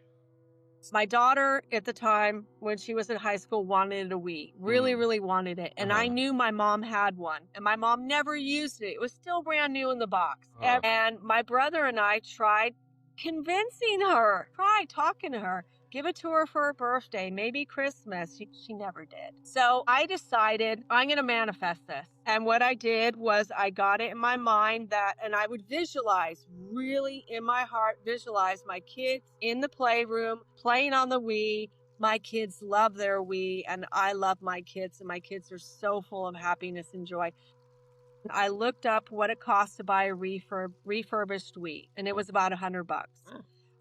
My daughter at the time, when she was in high school, wanted a Wii. Really, really wanted it. And I knew my mom had one. And my mom never used it. It was still brand new in the box. And my brother and I tried convincing her. Tried talking to her. Give it to her for her birthday, maybe Christmas. She never did. So I decided I'm going to manifest this. And what I did was I got it in my mind and I would visualize, really in my heart, visualize my kids in the playroom playing on the Wii. My kids love their Wii and I love my kids, and my kids are so full of happiness and joy. I looked up what it cost to buy a refurbished Wii, and it was about $100.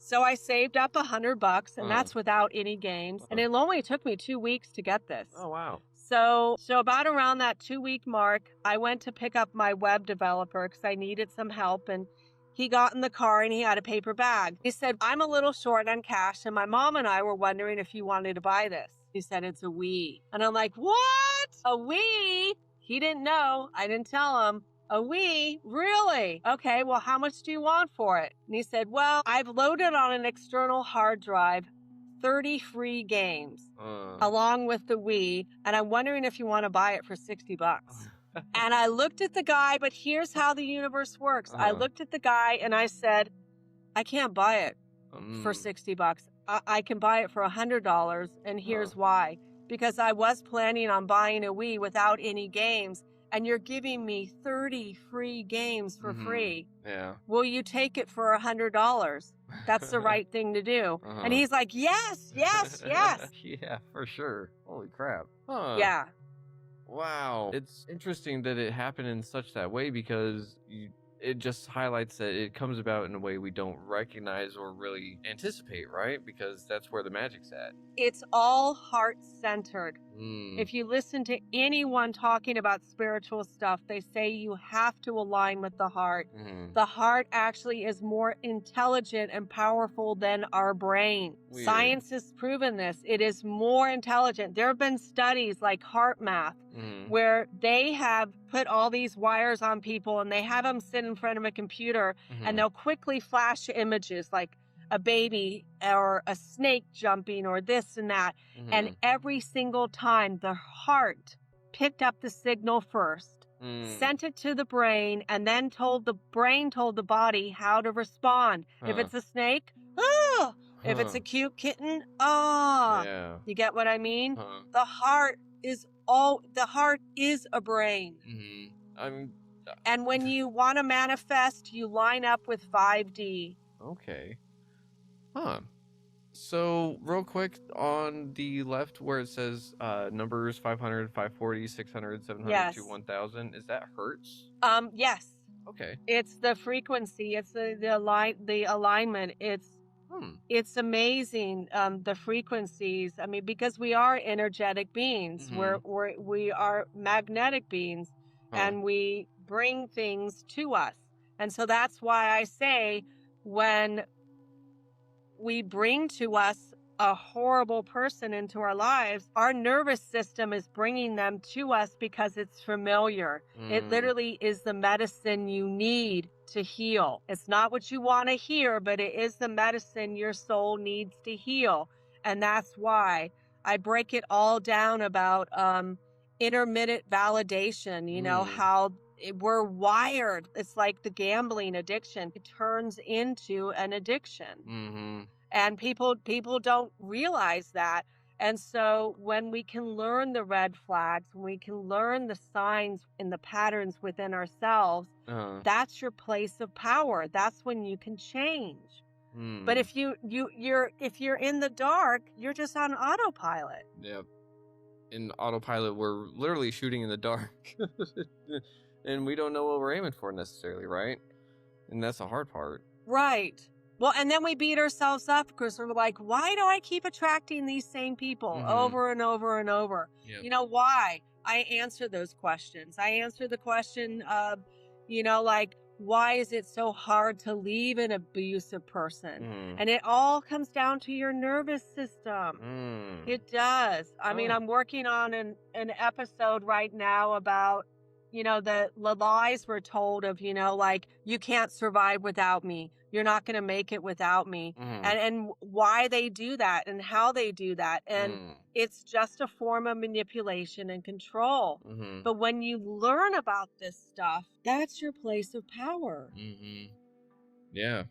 So I saved up $100, and that's without any games. And it only took me 2 weeks to get this. Oh, wow. So about around that 2-week mark, I went to pick up my web developer because I needed some help. And he got in the car and he had a paper bag. He said, I'm a little short on cash, and my mom and I were wondering if you wanted to buy this. He said, it's a Wii. And I'm like, what? A Wii? He didn't know. I didn't tell him. A Wii? Really? Okay, well, how much do you want for it? And he said, well, I've loaded on an external hard drive 30 free games along with the Wii, and I'm wondering if you want to buy it for $60. And I looked at the guy, but here's how the universe works. I looked at the guy and I said, I can't buy it for $60. I can buy it for $100, and here's why. Because I was planning on buying a Wii without any games, and you're giving me 30 free games for free. Yeah. Will you take it for $100? That's the right thing to do. And he's like, yes, yes, yes. Yeah, for sure. Holy crap. Huh. Yeah. Wow. It's interesting that it happened in such that way because it just highlights that it comes about in a way we don't recognize or really anticipate, right? Because that's where the magic's at. It's all heart-centered. Mm. If you listen to anyone talking about spiritual stuff, they say you have to align with the heart. Mm-hmm. The heart actually is more intelligent and powerful than our brain. Weird. Science has proven this. It is more intelligent. There have been studies like heart math where they have put all these wires on people and they have them sit in front of a computer and they'll quickly flash images like a baby or a snake jumping or this and that. And every single time the heart picked up the signal first, sent it to the brain, and then told the body how to respond. If it's a snake, oh. If it's a cute kitten, oh. Yeah. You get what I mean? The heart is a brain. And when you want to manifest, you line up with 5D. Okay. So real quick, on the left where it says numbers 500, 540, 600, 700 to 1000, is that hertz? Yes. Okay. It's the frequency. It's the alignment. It's amazing, the frequencies. I mean, because we are energetic beings. We are magnetic beings, and we bring things to us. And so that's why I say when we bring to us a horrible person into our lives, our nervous system is bringing them to us because it's familiar. It literally is the medicine you need to heal. It's not what you want to hear, but it is the medicine your soul needs to heal. And that's why I break it all down about intermittent validation, you know, how we're wired. It's like the gambling addiction. It turns into an addiction. And people don't realize that. And so when we can learn the red flags, when we can learn the signs and the patterns within ourselves, that's your place of power. That's when you can change. But if you're in the dark, you're just on autopilot. Yep. In autopilot, we're literally shooting in the dark. And we don't know what we're aiming for necessarily, right? And that's the hard part. Right. Well, and then we beat ourselves up because we're like, why do I keep attracting these same people over and over and over? Yep. You know, why? I answer those questions. I answer the question of, you know, like, why is it so hard to leave an abusive person? And it all comes down to your nervous system. It does. I mean, I'm working on an episode right now about, you know, the lies we're told of, you know, like, you can't survive without me. You're not going to make it without me. And why they do that and how they do that. And it's just a form of manipulation and control. But when you learn about this stuff, that's your place of power. Yeah,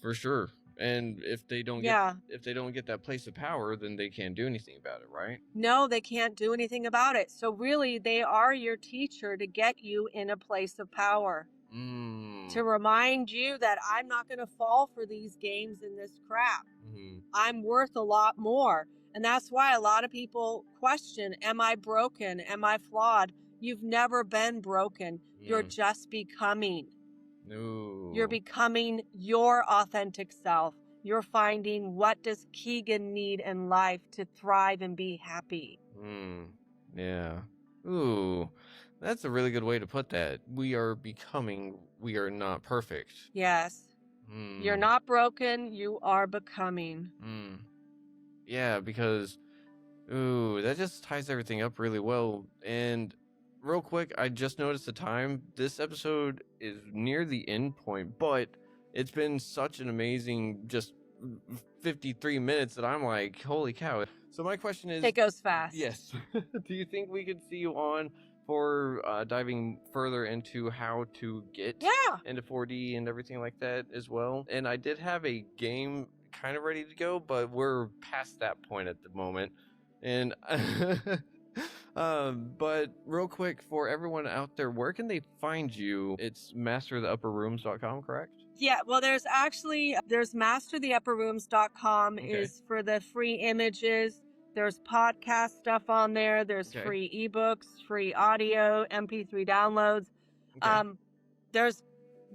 for sure. And if they don't get that place of power, then they can't do anything about it, right? No, they can't do anything about it. So really, they are your teacher to get you in a place of power. To remind you that I'm not going to fall for these games and this crap. I'm worth a lot more. And that's why a lot of people question, am I broken? Am I flawed? You've never been broken. You're just becoming. You're becoming your authentic self. You're finding, what does Keegan need in life to thrive and be happy? Yeah. Ooh, that's a really good way to put that. We are becoming, we are not perfect. Yes. You're not broken, you are becoming. Yeah, because, that just ties everything up really well. And real quick, I just noticed the time. This episode is near the end point, but it's been such an amazing, just 53 minutes that I'm like, holy cow. So my question is... It goes fast. Yes. Do you think we could see you on for diving further into how to get into 4D and everything like that as well? And I did have a game kind of ready to go, but we're past that point at the moment. And... but real quick, for everyone out there, where can they find you? It's mastertheupperrooms.com, correct? Yeah, well, there's mastertheupperrooms.com is for the free images. There's podcast stuff on there. There's free ebooks, free audio, MP3 downloads. There's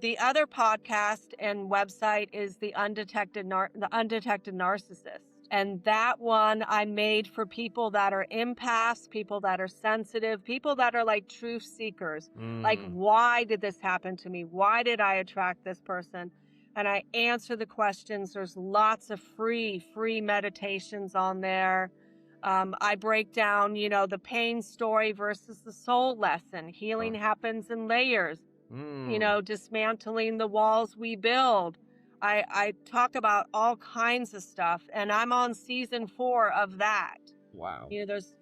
the other podcast and website is the Undetected Narcissist. And that one I made for people that are empaths, people that are sensitive, people that are like truth seekers. Like, why did this happen to me? Why did I attract this person? And I answer the questions. There's lots of free meditations on there. I break down, the pain story versus the soul lesson. Healing happens in layers. Dismantling the walls we build. I talk about all kinds of stuff, and I'm on season 4 of that. Wow. There's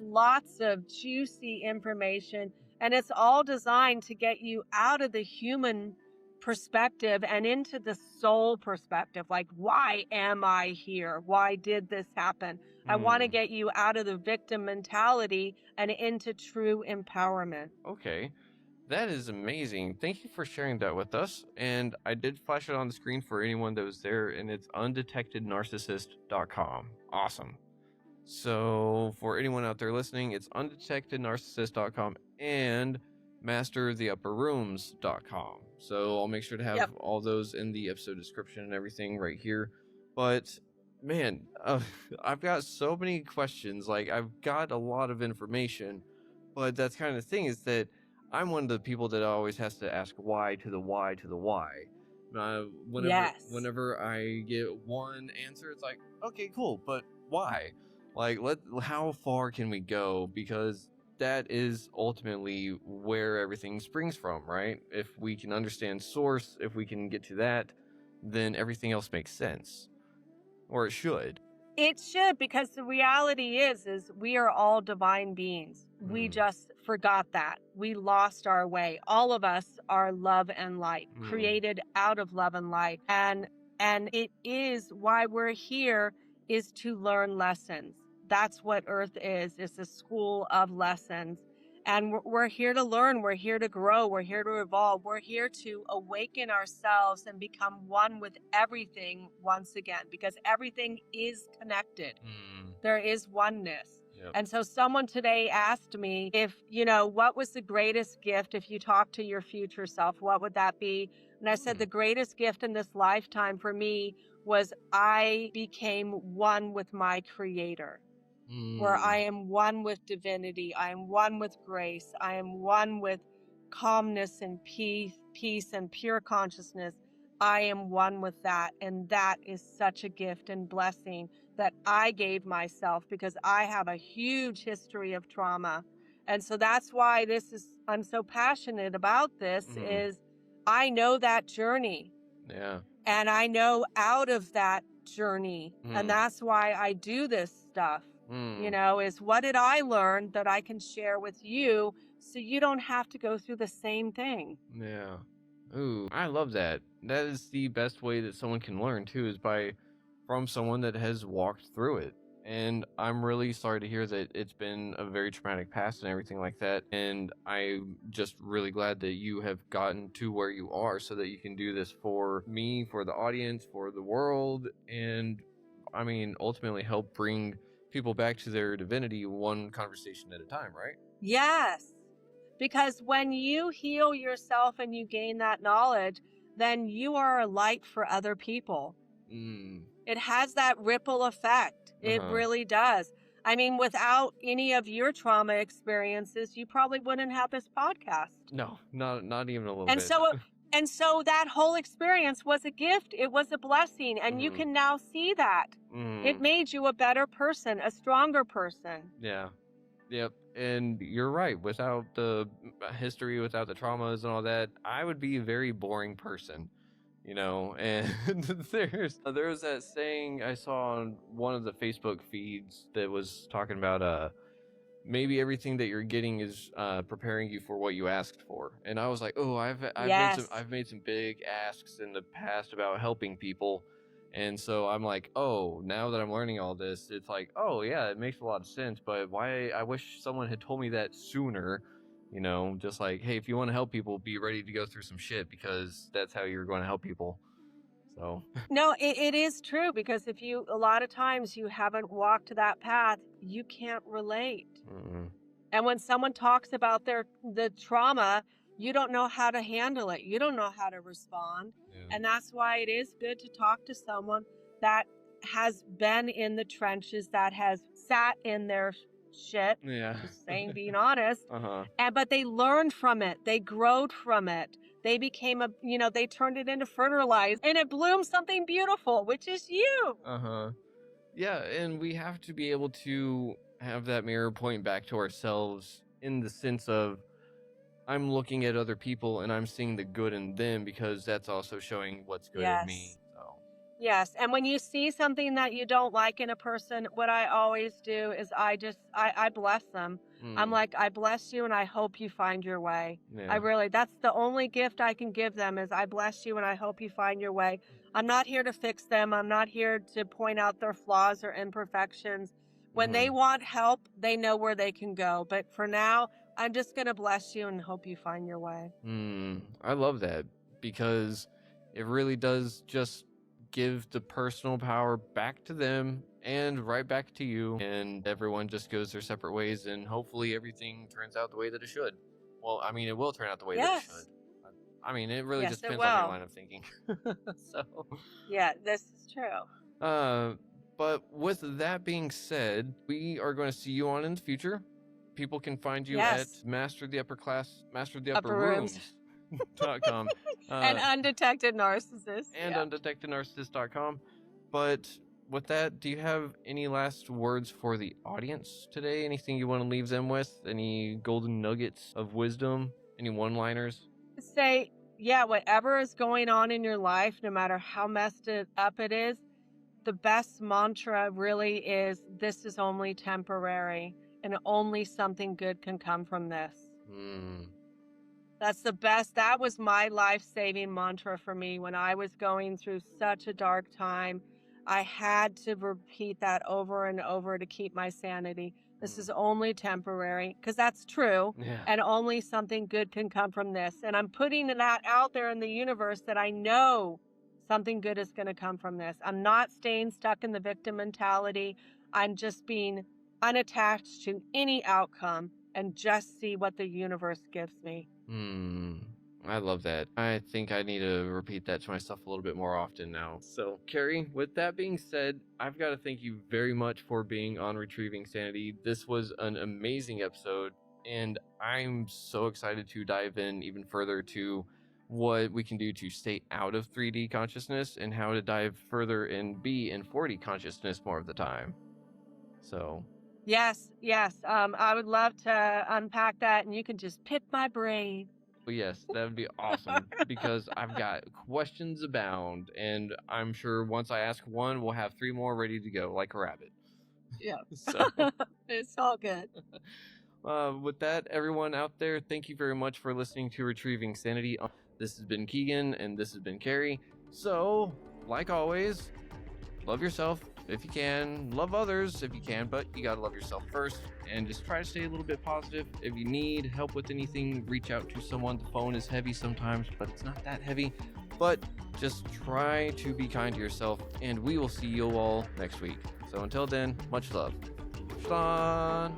lots of juicy information, and it's all designed to get you out of the human perspective and into the soul perspective. Like, why am I here? Why did this happen? I want to get you out of the victim mentality and into true empowerment. Okay. That is amazing. Thank you for sharing that with us. And I did flash it on the screen for anyone that was there, and it's undetectednarcissist.com. Awesome. So for anyone out there listening, it's undetectednarcissist.com and mastertheupperrooms.com. So I'll make sure to have all those in the episode description and everything right here. But man, I've got so many questions. Like, I've got a lot of information, but that's kind of the thing, is that I'm one of the people that always has to ask why to the why to the why. Whenever I get one answer, it's like, okay, cool, but why? Like, how far can we go? Because that is ultimately where everything springs from, right? If we can understand source, if we can get to that, then everything else makes sense. Or it should. It should, because the reality is we are all divine beings. We just forgot that. We lost our way. All of us are love and light, created out of love and light. And it is why we're here, is to learn lessons. That's what Earth is. It's a school of lessons. And we're here to learn. We're here to grow. We're here to evolve. We're here to awaken ourselves and become one with everything once again, because everything is connected. There is oneness. Yep. And so someone today asked me if, what was the greatest gift if you talk to your future self, what would that be? And I said, the greatest gift in this lifetime for me was I became one with my Creator. Where I am one with divinity, I am one with grace, I am one with calmness and peace and pure consciousness. I am one with that, and that is such a gift and blessing that I gave myself, because I have a huge history of trauma. And so that's why I'm so passionate about this, is I know that journey. Yeah. And I know out of that journey, and that's why I do this stuff. Is what did I learn that I can share with you, so you don't have to go through the same thing. Yeah. Ooh, I love that. That is the best way that someone can learn too, is from someone that has walked through it. And I'm really sorry to hear that it's been a very traumatic past and everything like that. And I'm just really glad that you have gotten to where you are, so that you can do this for me, for the audience, for the world, and ultimately help bring people back to their divinity, one conversation at a time, right? Yes. Because when you heal yourself and you gain that knowledge, then you are a light for other people. It has that ripple effect. It really does. Without any of your trauma experiences, you probably wouldn't have this podcast. No, not even a little bit. And so that whole experience was a gift. It was a blessing. And you can now see that. It made you a better person, a stronger person. Yeah. Yep. And you're right. Without the history, without the traumas and all that, I would be a very boring person. And there's that saying I saw on one of the Facebook feeds that was talking about maybe everything that you're getting is preparing you for what you asked for. And I was like, oh, I've made some big asks in the past about helping people. And so I'm like, oh, now that I'm learning all this, it's like, oh yeah, it makes a lot of sense. But why? I wish someone had told me that sooner. Just like, hey, if you want to help people, be ready to go through some shit, because that's how you're going to help people. So no, it is true, because a lot of times you haven't walked that path, you can't relate. And when someone talks about the trauma, you don't know how to handle it. You don't know how to respond. Yeah. And that's why it is good to talk to someone that has been in the trenches, that has sat in their shit, Yeah. just saying, being honest. Uh-huh. But they learned from it. They growed from it. They became they turned it into fertilizer and it bloomed something beautiful, which is you. Uh-huh. Yeah, and we have to be able to have that mirror point back to ourselves in the sense of I'm looking at other people and I'm seeing the good in them because that's also showing what's good in me. Yes. So, Yes. And when you see something that you don't like in a person, what I always do is I bless them. I'm like, I bless you and I hope you find your way. yeah. That's the only gift I can give them is I bless you and I hope you find your way. I'm not here to fix them. I'm not here to point out their flaws or imperfections. When they want help, they know where they can go. But for now, I'm just going to bless you and hope you find your way. I love that because it really does just give the personal power back to them and right back to you, and everyone just goes their separate ways, and hopefully everything turns out the way that it should. Well, I mean, it will turn out the way that it should. I mean, it really just depends on your line of thinking. So, yeah, this is true. But with that being said, we are going to see you on in the future. People can find you at mastertheupperrooms.com and undetected narcissist and undetectednarcissist.com. But with that, do you have any last words for the audience today? Anything you want to leave them with? Any golden nuggets of wisdom? Any one-liners? Say, yeah, whatever is going on in your life, no matter how messed up it is, the best mantra really is, this is only temporary and only something good can come from this. That's the best. That was my life-saving mantra for me when I was going through such a dark time. I had to repeat that over and over to keep my sanity. This is only temporary, because that's true. Yeah. And only something good can come from this. And I'm putting that out there in the universe that I know something good is going to come from this. I'm not staying stuck in the victim mentality. I'm just being unattached to any outcome and just see what the universe gives me. I love that. I think I need to repeat that to myself a little bit more often now. So, Kerie, with that being said, I've got to thank you very much for being on Retrieving Sanity. This was an amazing episode, and I'm so excited to dive in even further to what we can do to stay out of 3D consciousness and how to dive further and be in 4D consciousness more of the time. So, yes. I would love to unpack that, and you can just pick my brain. Well, yes, that would be awesome because I've got questions abound, and I'm sure once I ask one, we'll have 3 more ready to go like a rabbit. Yeah. So, it's all good. with that, everyone out there, thank you very much for listening to Retrieving Sanity. This has been Keegan, and this has been Kerie. So, like always, love yourself if you can, love others if you can, but you gotta love yourself first, and just try to stay a little bit positive. If you need help with anything, reach out to someone. The phone is heavy sometimes, but it's not that heavy. But just try to be kind to yourself, and we will see you all next week. So until then, much love. Sean.